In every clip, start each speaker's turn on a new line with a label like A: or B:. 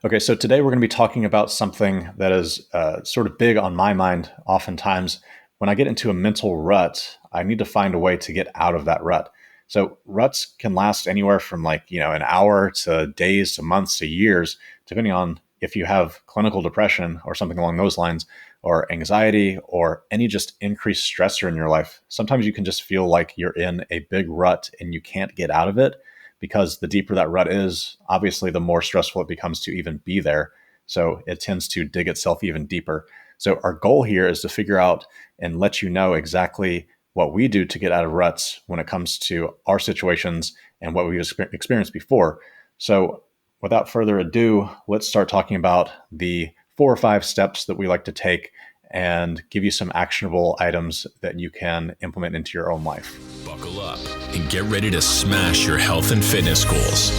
A: Okay, so today we're going to be talking about something that is sort of big on my mind. Oftentimes, when I get into a mental rut, I need to find a way to get out of that rut. So ruts can last anywhere from an hour to days to months to years, depending on if you have clinical depression or something along those lines, or anxiety, or any just increased stressor in your life. Sometimes you can just feel like you're in a big rut and you can't get out of it because the deeper that rut is, obviously, the more stressful it becomes to even be there. So it tends to dig itself even deeper. So our goal here is to figure out and let you know exactly what we do to get out of ruts when it comes to our situations and what we've experienced before. So without further ado, let's start talking about the 4 or 5 steps that we like to take and give you some actionable items that you can implement into your own life.
B: Buckle up and get ready to smash your health and fitness goals.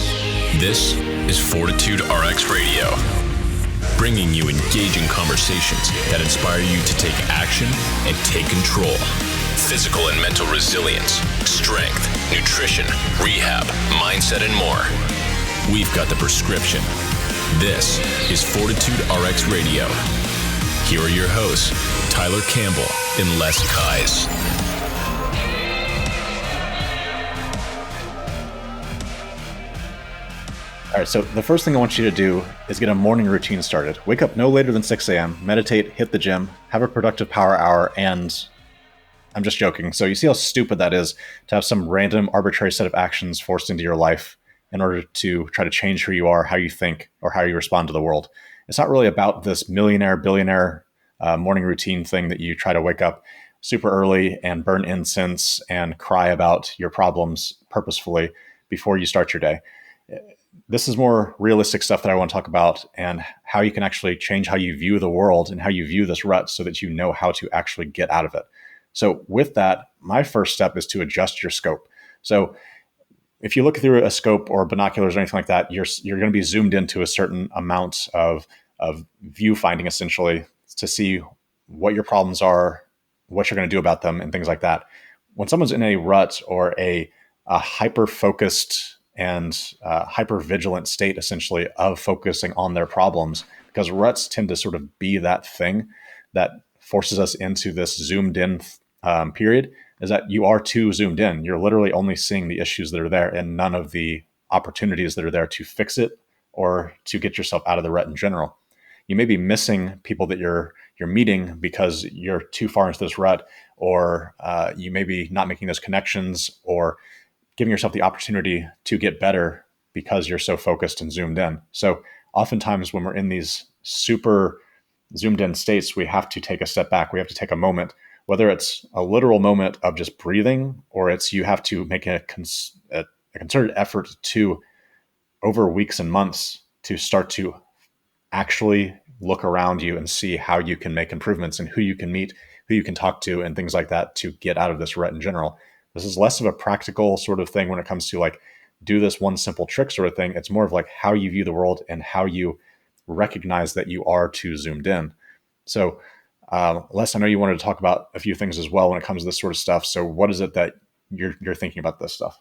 B: This is FortitudeRx Radio, bringing you engaging conversations that inspire you to take action and take control. Physical and mental resilience, strength, nutrition, rehab, mindset, and more. We've got the prescription. This is FortitudeRx Radio. Here are your hosts, Tyler Campbell and Les Kais.
A: All right, so the first thing I want you to do is get a morning routine started. Wake up no later than 6 a.m., meditate, hit the gym, have a productive power hour, and I'm just joking. So you see how stupid that is to have some random arbitrary set of actions forced into your life in order to try to change who you are, how you think, or how you respond to the world. It's not really about this millionaire, billionaire morning routine thing that you try to wake up super early and burn incense and cry about your problems purposefully before you start your day. This is more realistic stuff that I want to talk about and how you can actually change how you view the world and how you view this rut so that you know how to actually get out of it. So with that, my first step is to adjust your scope. So if you look through a scope or binoculars or anything like that, you're going to be zoomed into a certain amount of view finding, essentially, to see what your problems are, what you're going to do about them, and things like that. When someone's in a rut or a hyper-focused and hyper-vigilant state, essentially, of focusing on their problems, because ruts tend to sort of be that thing that forces us into this zoomed-in period, is that you are too zoomed in. You're literally only seeing the issues that are there and none of the opportunities that are there to fix it or to get yourself out of the rut in general. You may be missing people that you're meeting because you're too far into this rut, or you may be not making those connections or giving yourself the opportunity to get better because you're so focused and zoomed in. So oftentimes when we're in these super zoomed in states, we have to take a step back. We have to take a moment, whether it's a literal moment of just breathing, or it's you have to make a concerted effort to, over weeks and months, to start to actually look around you and see how you can make improvements and who you can meet, who you can talk to, and things like that to get out of this rut in general. This is less of a practical sort of thing when it comes to like do this one simple trick sort of thing. It's more of like how you view the world and how you recognize that you are too zoomed in. So Les, I know you wanted to talk about a few things as well when it comes to this sort of stuff. So what is it that you're thinking about this stuff?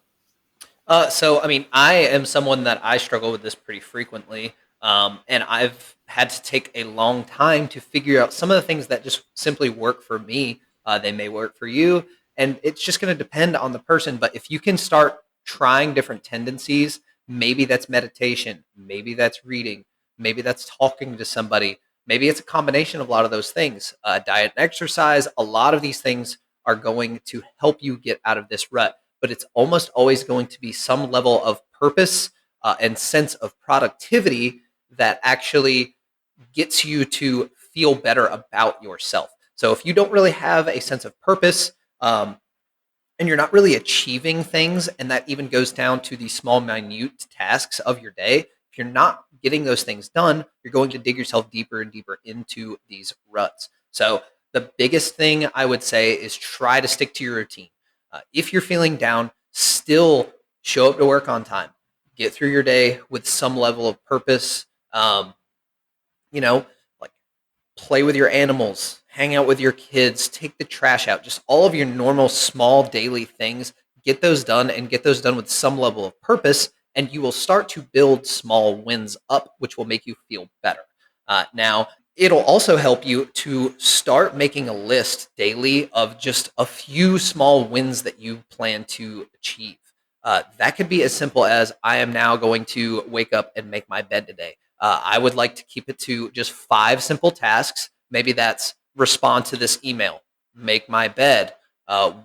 C: I am someone that I struggle with this pretty frequently. And I've had to take a long time to figure out some of the things that just simply work for me. They may work for you, and it's just going to depend on the person. But if you can start trying different tendencies, maybe that's meditation, maybe that's reading, maybe that's talking to somebody, maybe it's a combination of a lot of those things. Diet and exercise, a lot of these things are going to help you get out of this rut. But it's almost always going to be some level of purpose and sense of productivity that actually gets you to feel better about yourself. So if you don't really have a sense of purpose and you're not really achieving things, and that even goes down to the small, minute tasks of your day, if you're not getting those things done, you're going to dig yourself deeper and deeper into these ruts. So the biggest thing I would say is try to stick to your routine. If you're feeling down, still show up to work on time. Get through your day with some level of purpose. Like play with your animals, hang out with your kids, take the trash out, just all of your normal small daily things. Get those done and get those done with some level of purpose. and you will start to build small wins up, which will make you feel better. Now, it'll also help you to start making a list daily of just a few small wins that you plan to achieve. That could be as simple as I am now going to wake up and make my bed today. I would like to keep it to just 5 simple tasks. Maybe that's respond to this email, make my bed,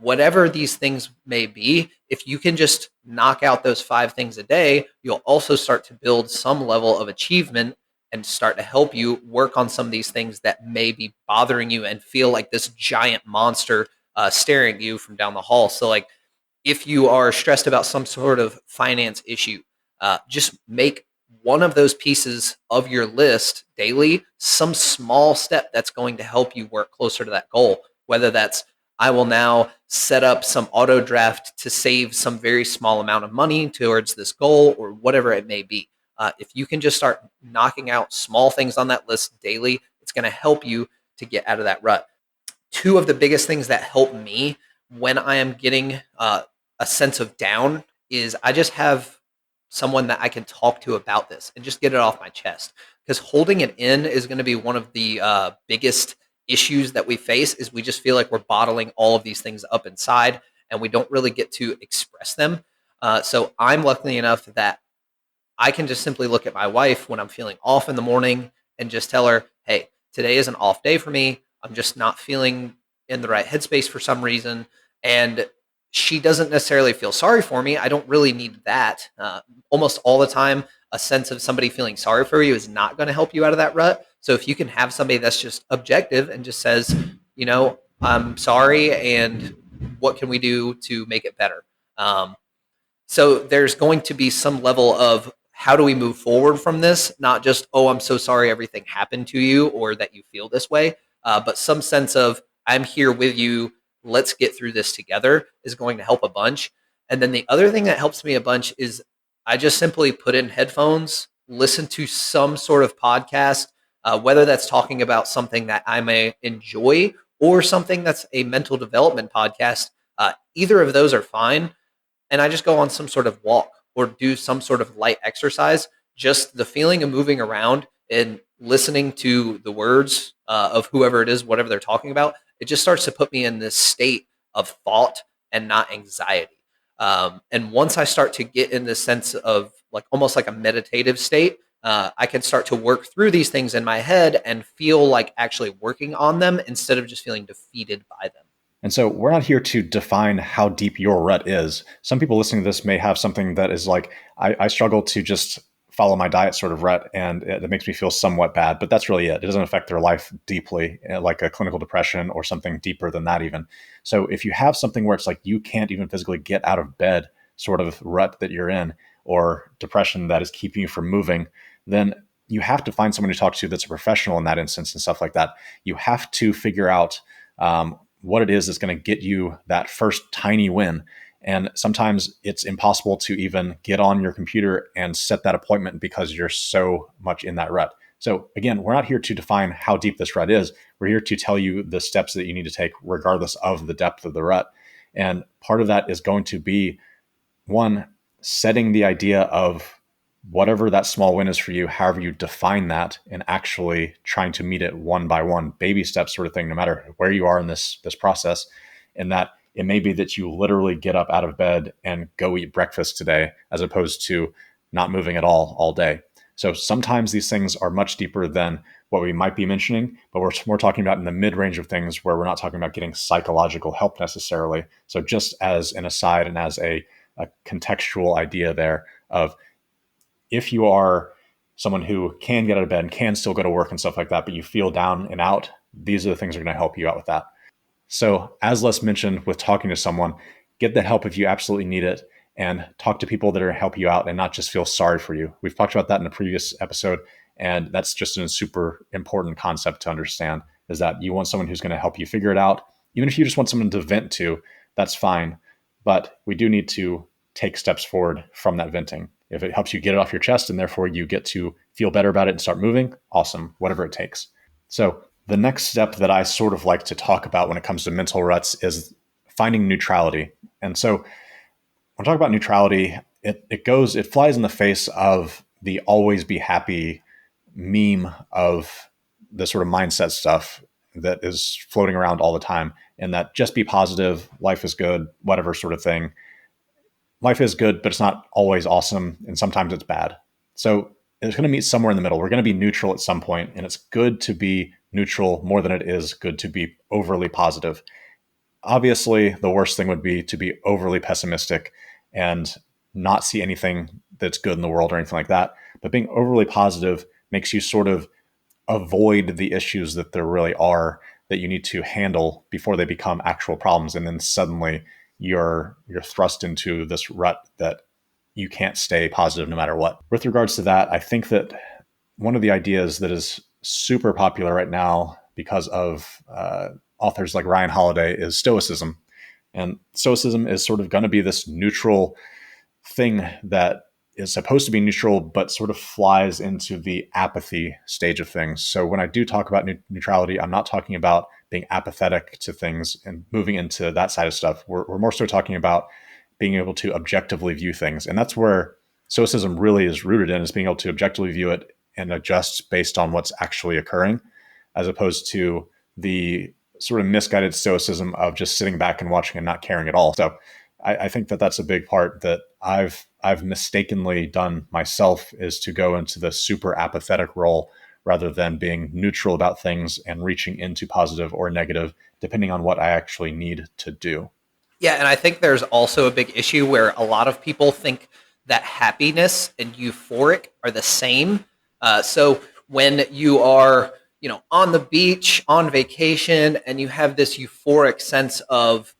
C: whatever these things may be. If you can just knock out those 5 things a day, you'll also start to build some level of achievement and start to help you work on some of these things that may be bothering you and feel like this giant monster staring at you from down the hall. So, like, if you are stressed about some sort of finance issue, just make one of those pieces of your list daily some small step that's going to help you work closer to that goal. Whether that's, I will now set up some auto draft to save some very small amount of money towards this goal, or whatever it may be. If you can just start knocking out small things on that list daily, it's going to help you to get out of that rut. Two of the biggest things that help me when I am getting a sense of down is I just have someone that I can talk to about this and just get it off my chest. Because holding it in is going to be one of the biggest issues that we face. Is we just feel like we're bottling all of these things up inside and we don't really get to express them. So I'm lucky enough that I can just simply look at my wife when I'm feeling off in the morning and just tell her, hey, today is an off day for me. I'm just not feeling in the right headspace for some reason. And she doesn't necessarily feel sorry for me. I don't really need that. Almost all the time, a sense of somebody feeling sorry for you is not going to help you out of that rut. So if you can have somebody that's just objective and just says, I'm sorry, and what can we do to make it better? So there's going to be some level of how do we move forward from this? Not just, oh, I'm so sorry everything happened to you or that you feel this way, but some sense of I'm here with you. Let's get through this together is going to help a bunch. And then the other thing that helps me a bunch is I just simply put in headphones, listen to some sort of podcast, whether that's talking about something that I may enjoy or something that's a mental development podcast. Either of those are fine. And I just go on some sort of walk or do some sort of light exercise. Just the feeling of moving around and listening to the words of whoever it is, whatever they're talking about, it just starts to put me in this state of thought and not anxiety. And once I start to get in this sense of like almost like a meditative state, I can start to work through these things in my head and feel like actually working on them instead of just feeling defeated by them.
A: And so we're not here to define how deep your rut is. Some people listening to this may have something that is like, I struggle to just follow my diet sort of rut, and it makes me feel somewhat bad, but that's really it. It doesn't affect their life deeply, like a clinical depression or something deeper than that even. So if you have something where it's like you can't even physically get out of bed sort of rut that you're in, or depression that is keeping you from moving, then you have to find someone to talk to that's a professional in that instance and stuff like that. You have to figure out what it is that's going to get you that first tiny win. And sometimes it's impossible to even get on your computer and set that appointment because you're so much in that rut. So again, we're not here to define how deep this rut is. We're here to tell you the steps that you need to take regardless of the depth of the rut. And part of that is going to be, one, setting the idea of whatever that small win is for you, however you define that, and actually trying to meet it one by one, baby steps sort of thing, no matter where you are in this process. And that it may be that you literally get up out of bed and go eat breakfast today, as opposed to not moving at all day. So sometimes these things are much deeper than what we might be mentioning, but we're talking about in the mid-range of things where we're not talking about getting psychological help necessarily. So just as an aside and as a contextual idea there of, if you are someone who can get out of bed and can still go to work and stuff like that, but you feel down and out, these are the things that are going to help you out with that. So as Les mentioned, with talking to someone, get that help if you absolutely need it, and talk to people that are going to help you out and not just feel sorry for you. We've talked about that in a previous episode, and that's just a super important concept to understand, is that you want someone who's going to help you figure it out. Even if you just want someone to vent to, that's fine. But we do need to take steps forward from that venting. If it helps you get it off your chest and therefore you get to feel better about it and start moving, awesome, whatever it takes. So the next step that I sort of like to talk about when it comes to mental ruts is finding neutrality. And so when I talk about neutrality, it flies in the face of the always be happy meme of the sort of mindset stuff that is floating around all the time, and that just be positive, life is good, whatever sort of thing. Life is good, but it's not always awesome, and sometimes it's bad. So it's going to meet somewhere in the middle. We're going to be neutral at some point, and it's good to be neutral more than it is good to be overly positive. Obviously, the worst thing would be to be overly pessimistic and not see anything that's good in the world or anything like that. But being overly positive makes you sort of avoid the issues that there really are that you need to handle before they become actual problems. And then suddenly you're thrust into this rut that you can't stay positive no matter what. With regards to that, I think that one of the ideas that is super popular right now because of authors like Ryan Holiday is Stoicism. And Stoicism is sort of going to be this neutral thing that is supposed to be neutral, but sort of flies into the apathy stage of things. So when I do talk about neutrality, I'm not talking about being apathetic to things and moving into that side of stuff. We're more so talking about being able to objectively view things. And that's where Stoicism really is rooted in, is being able to objectively view it and adjust based on what's actually occurring, as opposed to the sort of misguided Stoicism of just sitting back and watching and not caring at all. So I think that that's a big part that I've mistakenly done myself, is to go into the super apathetic role rather than being neutral about things and reaching into positive or negative, depending on what I actually need to do.
C: Yeah, and I think there's also a big issue where a lot of people think that happiness and euphoric are the same. So when you are, on the beach, on vacation, and you have this euphoric sense of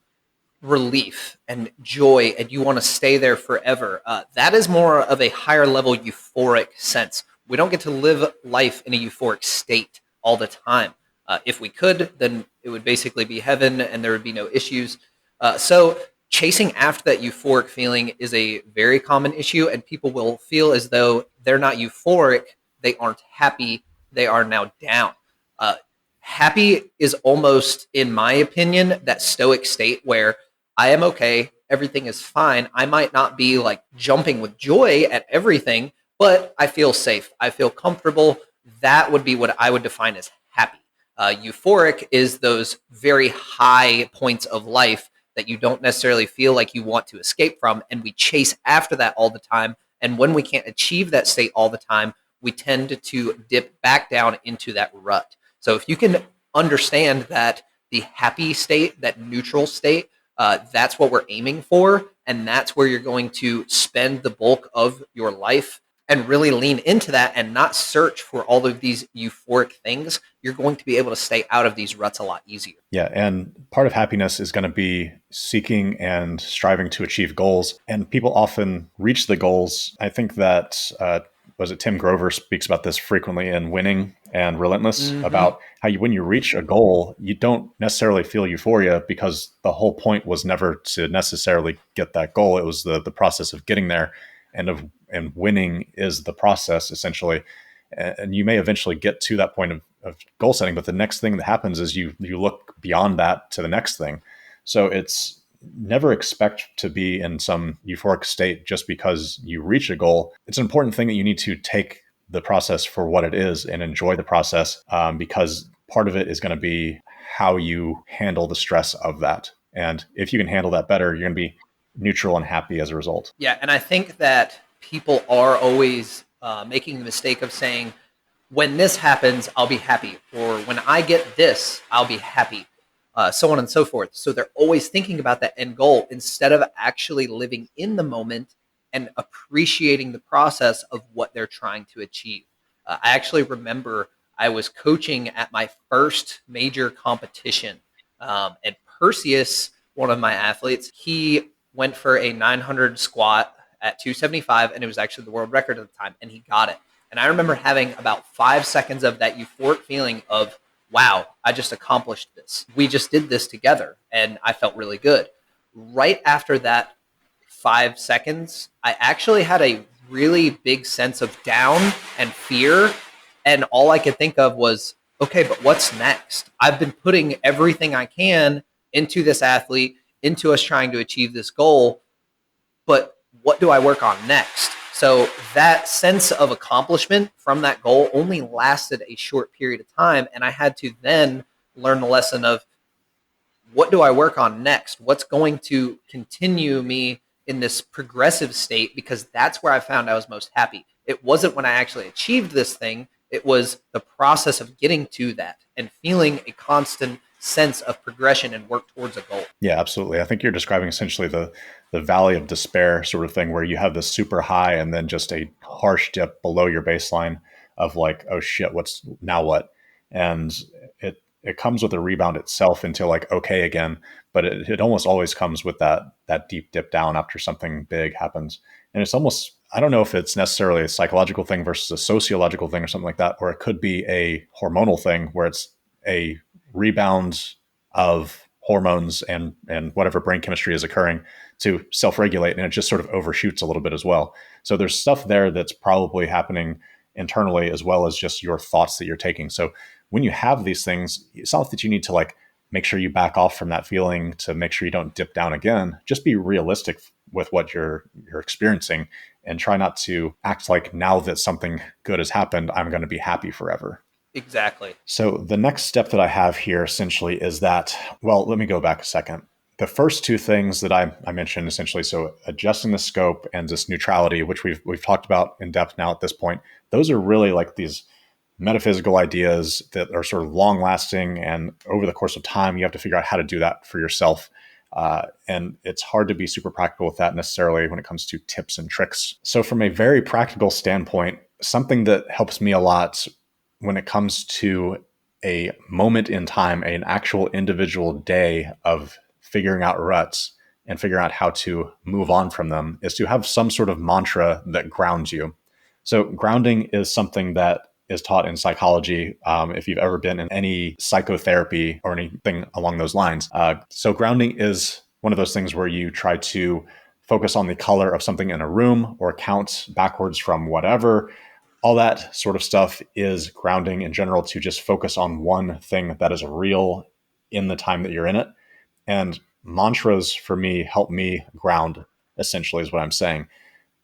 C: relief and joy, and you want to stay there forever, that is more of a higher level euphoric sense. We don't get to live life in a euphoric state all the time. If we could, then it would basically be heaven and there would be no issues. So chasing after that euphoric feeling is a very common issue, and people will feel as though they're not euphoric, they aren't happy, they are now down. Happy is almost, in my opinion, that stoic state where I am okay, everything is fine. I might not be like jumping with joy at everything, but I feel safe, I feel comfortable. That would be what I would define as happy. Euphoric is those very high points of life that you don't necessarily feel like you want to escape from, and we chase after that all the time. And when we can't achieve that state all the time, we tend to dip back down into that rut. So if you can understand that the happy state, that neutral state, that's what we're aiming for, and that's where you're going to spend the bulk of your life, and really lean into that and not search for all of these euphoric things, you're going to be able to stay out of these ruts a lot easier.
A: Yeah, and part of happiness is going to be seeking and striving to achieve goals. And people often reach the goals. I think that, Tim Grover speaks about this frequently in Winning and Relentless, about how when you reach a goal, you don't necessarily feel euphoria, because the whole point was never to necessarily get that goal. It was the process of getting there. And winning is the process, essentially. And you may eventually get to that point of goal setting, but the next thing that happens is you look beyond that to the next thing. So it's never expect to be in some euphoric state just because you reach a goal. It's an important thing that you need to take the process for what it is and enjoy the process, because part of it is going to be how you handle the stress of that. And if you can handle that better, you're going to be neutral and happy as a result.
C: Yeah, and I think that people are always making the mistake of saying, when this happens, I'll be happy, or when I get this, I'll be happy, so on and so forth. So they're always thinking about that end goal instead of actually living in the moment and appreciating the process of what they're trying to achieve. I actually remember I was coaching at my first major competition, and Perseus, one of my athletes, he went for a 900 squat at 275, and it was actually the world record at the time, and he got it. And I remember having about 5 seconds of that euphoric feeling of, wow, I just accomplished this. We just did this together, and I felt really good. Right after that 5 seconds, I actually had a really big sense of down and fear, and all I could think of was, okay, but what's next? I've been putting everything I can into this athlete, into us trying to achieve this goal, but what do I work on next? So that sense of accomplishment from that goal only lasted a short period of time. And I had to then learn the lesson of, what do I work on next? What's going to continue me in this progressive state? Because that's where I found I was most happy. It wasn't when I actually achieved this thing. It was the process of getting to that and feeling a constant sense of progression and work towards a goal.
A: Yeah, absolutely. I think you're describing essentially the valley of despair sort of thing, where you have this super high and then just a harsh dip below your baseline of like, oh shit, what's now what? And it comes with a rebound itself into like okay again, but it almost always comes with that deep dip down after something big happens. And it's almost, I don't know if it's necessarily a psychological thing versus a sociological thing or something like that, or it could be a hormonal thing where it's a rebound of hormones and whatever brain chemistry is occurring to self-regulate, and it just sort of overshoots a little bit as well. So there's stuff there that's probably happening internally as well as just your thoughts that you're taking. So when you have these things, it's not that you need to like make sure you back off from that feeling to make sure you don't dip down again. Just be realistic with what you're experiencing and try not to act like now that something good has happened, I'm going to be happy forever.
C: Exactly.
A: So the next step that I have here essentially is that, well, let me go back a second. The first two things that I mentioned essentially, so adjusting the scope and this neutrality, which we've talked about in depth now at this point, those are really like these metaphysical ideas that are sort of long lasting, and over the course of time, you have to figure out how to do that for yourself. And it's hard to be super practical with that necessarily when it comes to tips and tricks. So from a very practical standpoint, something that helps me a lot when it comes to a moment in time, an actual individual day of figuring out ruts and figuring out how to move on from them, is to have some sort of mantra that grounds you. So grounding is something that is taught in psychology, if you've ever been in any psychotherapy or anything along those lines. So grounding is one of those things where you try to focus on the color of something in a room or count backwards from whatever. All that sort of stuff is grounding in general, to just focus on one thing that is real in the time that you're in it. And mantras for me help me ground, essentially, is what I'm saying.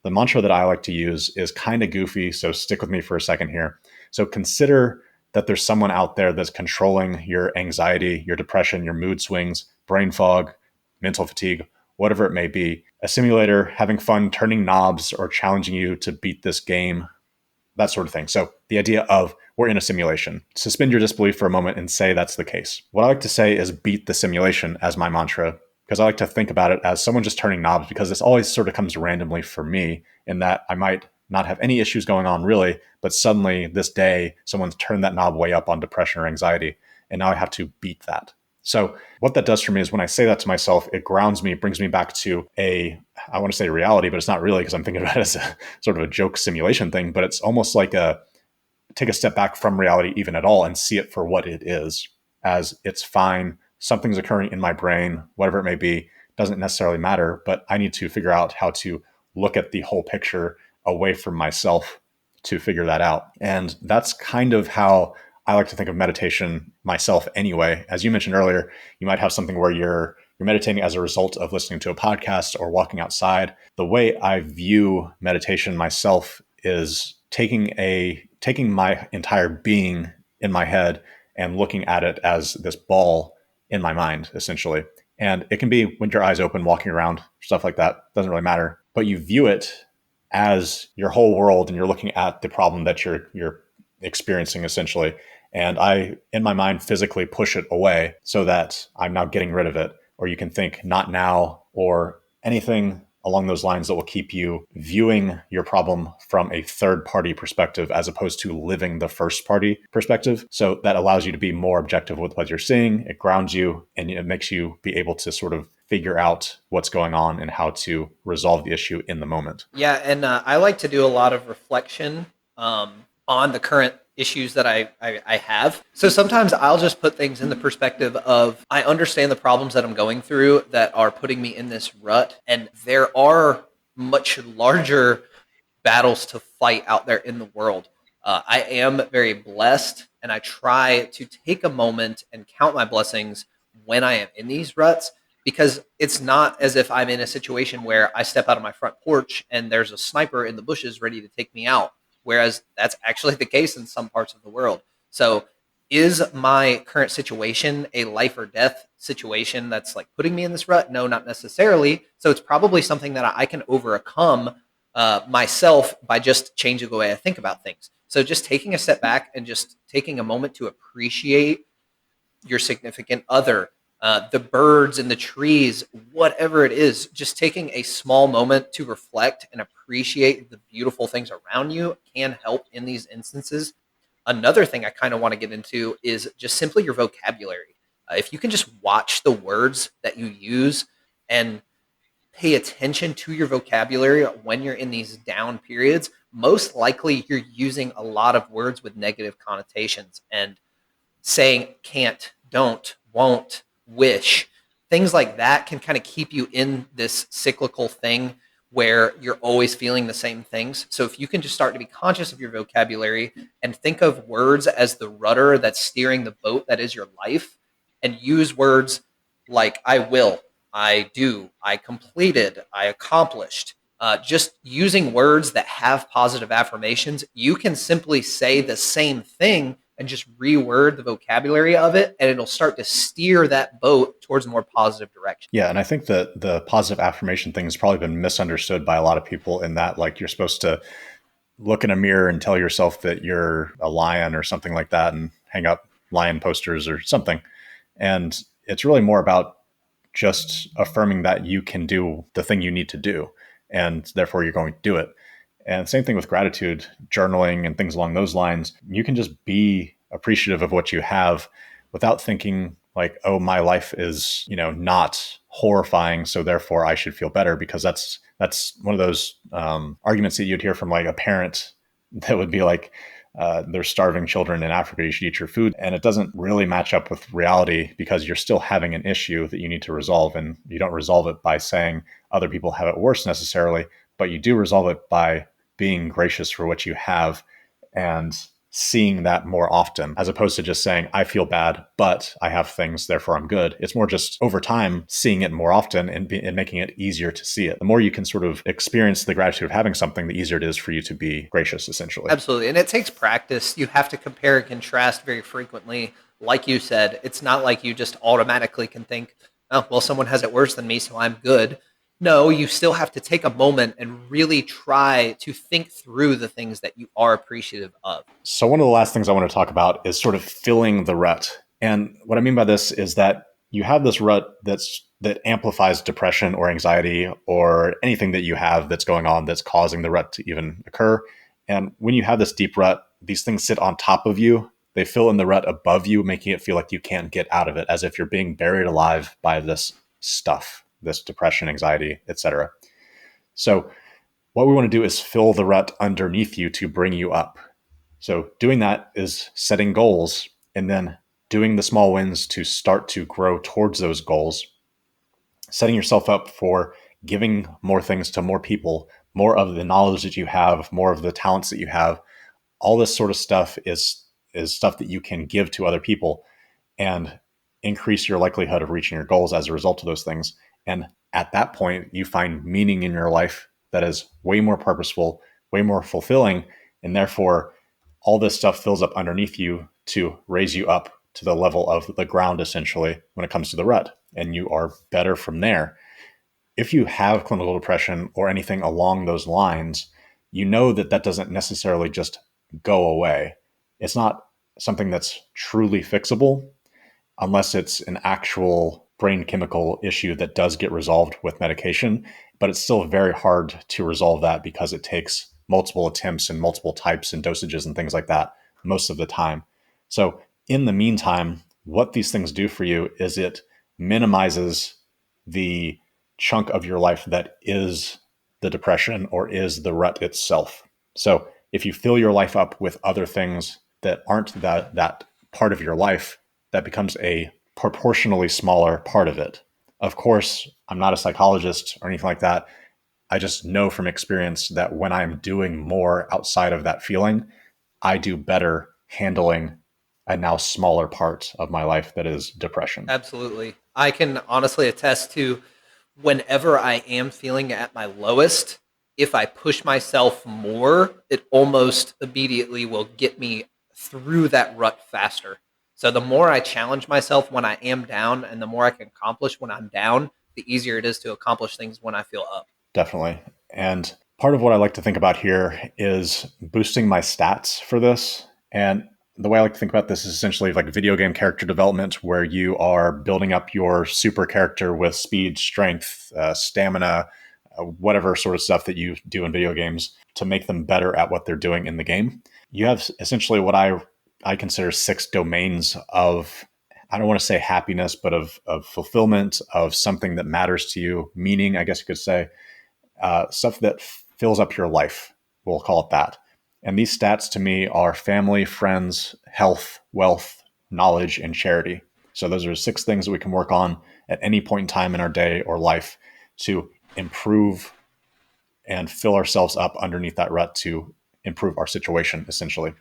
A: The mantra that I like to use is kind of goofy, so stick with me for a second here. So consider that there's someone out there that's controlling your anxiety, your depression, your mood swings, brain fog, mental fatigue, whatever it may be. A simulator, having fun, turning knobs, or challenging you to beat this game, that sort of thing. So the idea of we're in a simulation. Suspend your disbelief for a moment and say that's the case. What I like to say is beat the simulation as my mantra, because I like to think about it as someone just turning knobs, because this always sort of comes randomly for me, in that I might not have any issues going on really, but suddenly this day, someone's turned that knob way up on depression or anxiety, and now I have to beat that. So what that does for me is when I say that to myself, it grounds me, it brings me back to I want to say reality, but it's not really, because I'm thinking about it as a sort of a joke simulation thing, but it's almost like take a step back from reality even at all and see it for what it is, as it's fine. Something's occurring in my brain, whatever it may be, doesn't necessarily matter, but I need to figure out how to look at the whole picture away from myself to figure that out. And that's kind of how I like to think of meditation myself anyway. As you mentioned earlier, you might have something where you're meditating as a result of listening to a podcast or walking outside. The way I view meditation myself is taking my entire being in my head and looking at it as this ball in my mind, essentially. And it can be when your eyes open, walking around, stuff like that, doesn't really matter. But you view it as your whole world, and you're looking at the problem that you're experiencing, essentially. And I, in my mind, physically push it away so that I'm now getting rid of it. Or you can think not now, or anything along those lines that will keep you viewing your problem from a third party perspective, as opposed to living the first party perspective. So that allows you to be more objective with what you're seeing. It grounds you, and it makes you be able to sort of figure out what's going on and how to resolve the issue in the moment.
C: Yeah, and I like to do a lot of reflection on the current issues that I have. So sometimes I'll just put things in the perspective of, I understand the problems that I'm going through that are putting me in this rut, and there are much larger battles to fight out there in the world. I am very blessed, and I try to take a moment and count my blessings when I am in these ruts, because it's not as if I'm in a situation where I step out of my front porch and there's a sniper in the bushes ready to take me out, whereas that's actually the case in some parts of the world. So is my current situation a life or death situation that's like putting me in this rut? No, not necessarily. So it's probably something that I can overcome myself by just changing the way I think about things. So just taking a step back and just taking a moment to appreciate your significant other, the birds and the trees, whatever it is, just taking a small moment to reflect and appreciate the beautiful things around you can help in these instances. Another thing I kind of want to get into is just simply your vocabulary. If you can just watch the words that you use and pay attention to your vocabulary when you're in these down periods, most likely you're using a lot of words with negative connotations. And saying can't, don't, won't, wish, things like that can kind of keep you in this cyclical thing where you're always feeling the same things. So if you can just start to be conscious of your vocabulary and think of words as the rudder that's steering the boat that is your life, and use words like I will, I do, I completed, I accomplished. Just using words that have positive affirmations, you can simply say the same thing and just reword the vocabulary of it, and it'll start to steer that boat towards a more positive direction.
A: Yeah, and I think that the positive affirmation thing has probably been misunderstood by a lot of people in that, like, you're supposed to look in a mirror and tell yourself that you're a lion or something like that and hang up lion posters or something. And it's really more about just affirming that you can do the thing you need to do, and therefore you're going to do it. And same thing with gratitude, journaling, and things along those lines. You can just be appreciative of what you have without thinking like, oh, my life is, not horrifying, so therefore I should feel better, because that's one of those arguments that you'd hear from like a parent that would be like, there's starving children in Africa, you should eat your food. And it doesn't really match up with reality, because you're still having an issue that you need to resolve. And you don't resolve it by saying other people have it worse necessarily, but you do resolve it by being gracious for what you have and seeing that more often, as opposed to just saying, I feel bad, but I have things, therefore I'm good. It's more just over time, seeing it more often and making it easier to see it. The more you can sort of experience the gratitude of having something, the easier it is for you to be gracious, essentially.
C: Absolutely. And it takes practice. You have to compare and contrast very frequently. Like you said, it's not like you just automatically can think, oh, well, someone has it worse than me, so I'm good. No, you still have to take a moment and really try to think through the things that you are appreciative of.
A: So one of the last things I want to talk about is sort of filling the rut. And what I mean by this is that you have this rut that amplifies depression or anxiety or anything that you have that's going on that's causing the rut to even occur. And when you have this deep rut, these things sit on top of you. They fill in the rut above you, making it feel like you can't get out of it, as if you're being buried alive by this stuff, this depression, anxiety, etc. So what we want to do is fill the rut underneath you to bring you up. So doing that is setting goals and then doing the small wins to start to grow towards those goals, setting yourself up for giving more things to more people, more of the knowledge that you have, more of the talents that you have. All this sort of stuff is stuff that you can give to other people and increase your likelihood of reaching your goals as a result of those things. And at that point, you find meaning in your life that is way more purposeful, way more fulfilling, and therefore all this stuff fills up underneath you to raise you up to the level of the ground, essentially, when it comes to the rut, and you are better from there. If you have clinical depression or anything along those lines, you know that that doesn't necessarily just go away. It's not something that's truly fixable unless it's an actual brain chemical issue that does get resolved with medication, but it's still very hard to resolve that because it takes multiple attempts and multiple types and dosages and things like that most of the time. So in the meantime, what these things do for you is it minimizes the chunk of your life that is the depression or is the rut itself. So if you fill your life up with other things that aren't that part of your life, that becomes a proportionally smaller part of it. Of course, I'm not a psychologist or anything like that. I just know from experience that when I'm doing more outside of that feeling, I do better handling a now smaller part of my life that is depression.
C: Absolutely. I can honestly attest to whenever I am feeling at my lowest, if I push myself more, it almost immediately will get me through that rut faster. So the more I challenge myself when I am down and the more I can accomplish when I'm down, the easier it is to accomplish things when I feel up.
A: Definitely. And part of what I like to think about here is boosting my stats for this. And the way I like to think about this is essentially like video game character development, where you are building up your super character with speed, strength, stamina, whatever sort of stuff that you do in video games to make them better at what they're doing in the game. You have essentially what I consider 6 domains of, I don't want to say happiness, but of fulfillment, of something that matters to you, meaning, I guess you could say, stuff that fills up your life. We'll call it that. And these stats to me are family, friends, health, wealth, knowledge, and charity. So those are 6 things that we can work on at any point in time in our day or life to improve and fill ourselves up underneath that rut to improve our situation, essentially.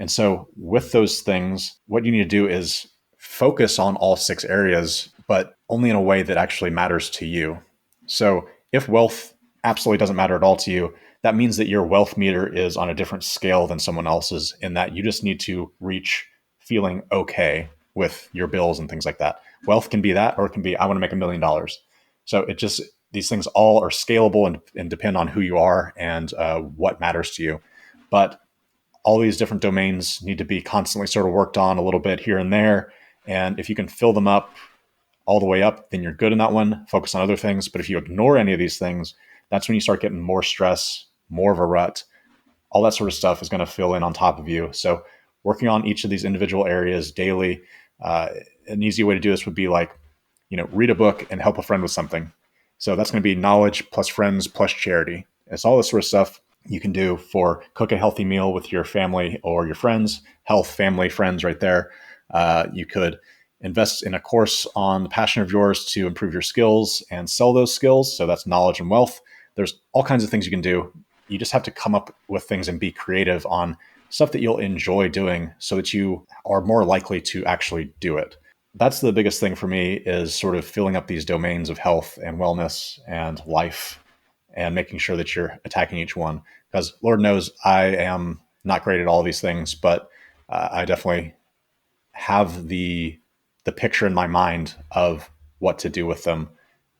A: And so with those things, what you need to do is focus on all 6 areas, but only in a way that actually matters to you. So if wealth absolutely doesn't matter at all to you, that means that your wealth meter is on a different scale than someone else's, in that you just need to reach feeling okay with your bills and things like that. Wealth can be that, or it can be, I want to make $1 million. So it just, these things all are scalable and depend on who you are and what matters to you. But all these different domains need to be constantly sort of worked on a little bit here and there. And if you can fill them up all the way up, then you're good in that one. Focus on other things. But if you ignore any of these things, that's when you start getting more stress, more of a rut. All that sort of stuff is going to fill in on top of you. So working on each of these individual areas daily, an easy way to do this would be like, read a book and help a friend with something. So that's going to be knowledge plus friends plus charity. It's all this sort of stuff you can do for cook a healthy meal with your family or your friends, health, family, friends right there. You could invest in a course on the passion of yours to improve your skills and sell those skills. So that's knowledge and wealth. There's all kinds of things you can do. You just have to come up with things and be creative on stuff that you'll enjoy doing so that you are more likely to actually do it. That's the biggest thing for me, is sort of filling up these domains of health and wellness and life and making sure that you're attacking each one. Because Lord knows I am not great at all these things, but I definitely have the picture in my mind of what to do with them.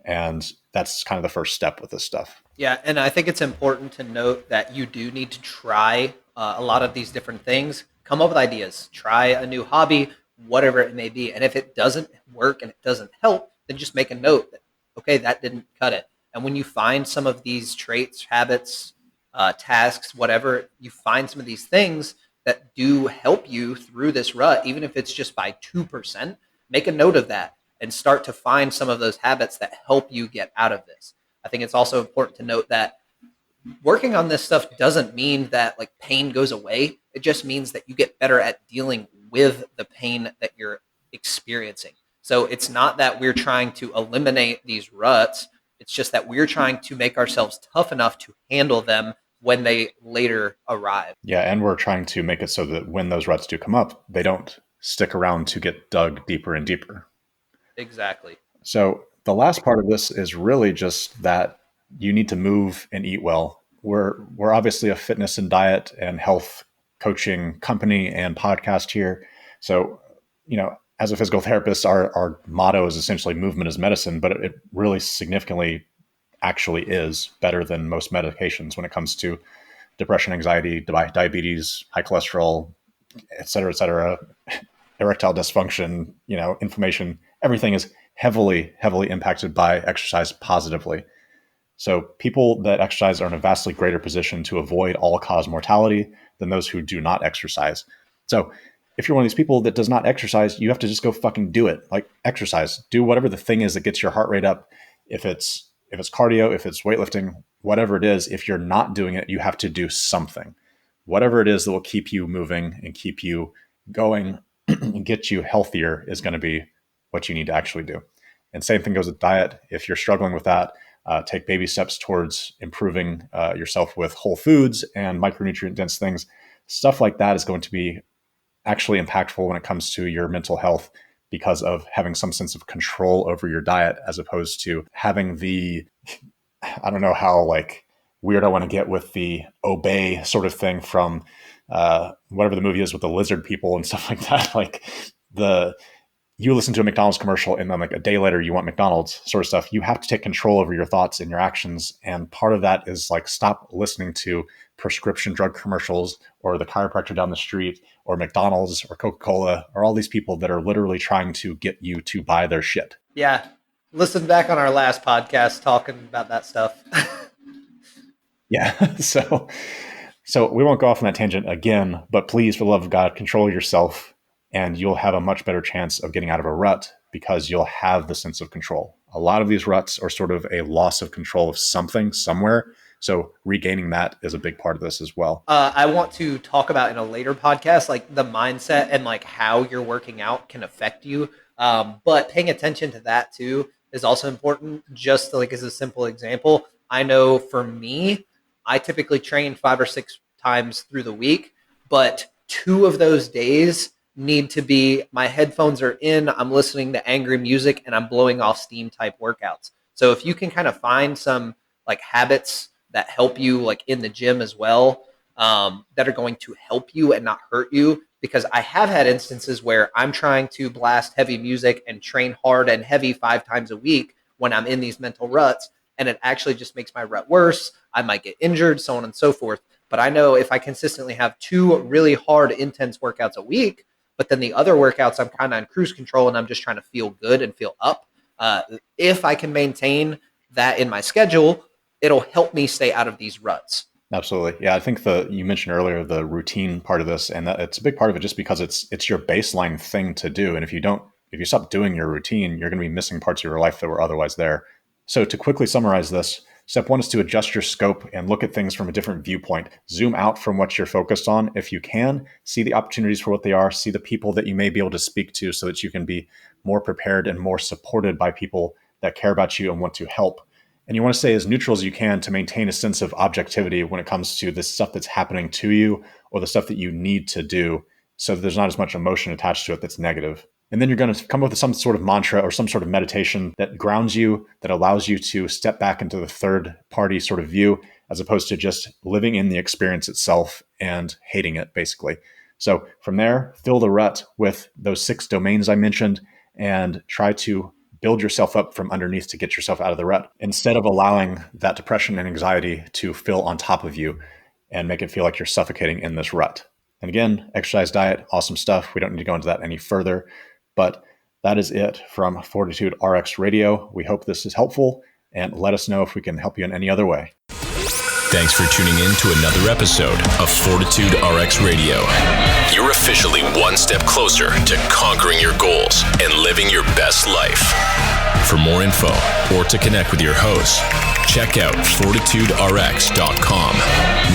A: And that's kind of the first step with this stuff.
C: Yeah, and I think it's important to note that you do need to try a lot of these different things. Come up with ideas. Try a new hobby, whatever it may be. And if it doesn't work and it doesn't help, then just make a note that, okay, that didn't cut it. And when you find some of these traits, habits, tasks, whatever, you find some of these things that do help you through this rut, even if it's just by 2%, make a note of that and start to find some of those habits that help you get out of this. I think it's also important to note that working on this stuff doesn't mean that like pain goes away. It just means that you get better at dealing with the pain that you're experiencing. So it's not that we're trying to eliminate these ruts. It's just that we're trying to make ourselves tough enough to handle them when they later arrive.
A: Yeah, and we're trying to make it so that when those ruts do come up, they don't stick around to get dug deeper and deeper.
C: Exactly.
A: So the last part of this is really just that you need to move and eat well. We're obviously a fitness and diet and health coaching company and podcast here. So, as a physical therapist, our motto is essentially movement is medicine, but it really significantly actually is better than most medications when it comes to depression, anxiety, diabetes, high cholesterol, et cetera, erectile dysfunction, inflammation. Everything is heavily, heavily impacted by exercise positively. So people that exercise are in a vastly greater position to avoid all-cause mortality than those who do not exercise. So if you're one of these people that does not exercise, you have to just go fucking do it. Like, exercise. Do whatever the thing is that gets your heart rate up. If it's cardio, if it's weightlifting, whatever it is, if you're not doing it, you have to do something. Whatever it is that will keep you moving and keep you going and get you healthier is going to be what you need to actually do. And same thing goes with diet. If you're struggling with that, take baby steps towards improving yourself with whole foods and micronutrient dense things. Stuff like that is going to be actually impactful when it comes to your mental health, because of having some sense of control over your diet, as opposed to having the, I don't know how like weird I want to get with the obey sort of thing from whatever the movie is with the lizard people and stuff like that. Like you listen to a McDonald's commercial and then like a day later you want McDonald's sort of stuff. You have to take control over your thoughts and your actions. And part of that is like, stop listening to prescription drug commercials or the chiropractor down the street or McDonald's or Coca-Cola or all these people that are literally trying to get you to buy their shit.
C: Yeah. Listen back on our last podcast talking about that stuff.
A: Yeah. So we won't go off on that tangent again, but please, for the love of God, control yourself and you'll have a much better chance of getting out of a rut because you'll have the sense of control. A lot of these ruts are sort of a loss of control of something somewhere. So regaining that is a big part of this as well.
C: I want to talk about in a later podcast, like the mindset and like how you're working out can affect you. But paying attention to that too is also important. Just like as a simple example, I know for me, I typically train 5 or 6 times through the week, but 2 of those days need to be my headphones are in, I'm listening to angry music, and I'm blowing off steam type workouts. So if you can kind of find some like habits that help you like in the gym as well, that are going to help you and not hurt you. Because I have had instances where I'm trying to blast heavy music and train hard and heavy 5 times a week when I'm in these mental ruts, and it actually just makes my rut worse. I might get injured, so on and so forth. But I know if I consistently have 2 really hard, intense workouts a week, but then the other workouts I'm kind of on cruise control and I'm just trying to feel good and feel up. If I can maintain that in my schedule, it'll help me stay out of these ruts.
A: Absolutely. Yeah, I think you mentioned earlier the routine part of this, and that it's a big part of it just because it's your baseline thing to do. And if you stop doing your routine, you're going to be missing parts of your life that were otherwise there. So to quickly summarize this, step 1 is to adjust your scope and look at things from a different viewpoint. Zoom out from what you're focused on. If you can, see the opportunities for what they are, see the people that you may be able to speak to so that you can be more prepared and more supported by people that care about you and want to help. And you want to stay as neutral as you can to maintain a sense of objectivity when it comes to the stuff that's happening to you or the stuff that you need to do, so that there's not as much emotion attached to it that's negative. And then you're going to come up with some sort of mantra or some sort of meditation that grounds you, that allows you to step back into the third party sort of view, as opposed to just living in the experience itself and hating it, basically. So from there, fill the rut with those 6 domains I mentioned and try to build yourself up from underneath to get yourself out of the rut, instead of allowing that depression and anxiety to fill on top of you and make it feel like you're suffocating in this rut. And again, exercise, diet, awesome stuff. We don't need to go into that any further. But that is it from FortitudeRx Radio. We hope this is helpful, and let us know if we can help you in any other way.
B: Thanks for tuning in to another episode of FortitudeRx Radio. You're officially one step closer to conquering your goals and living your best life. For more info or to connect with your hosts, check out FortitudeRx.com.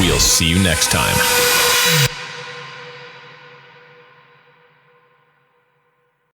B: We'll see you next time.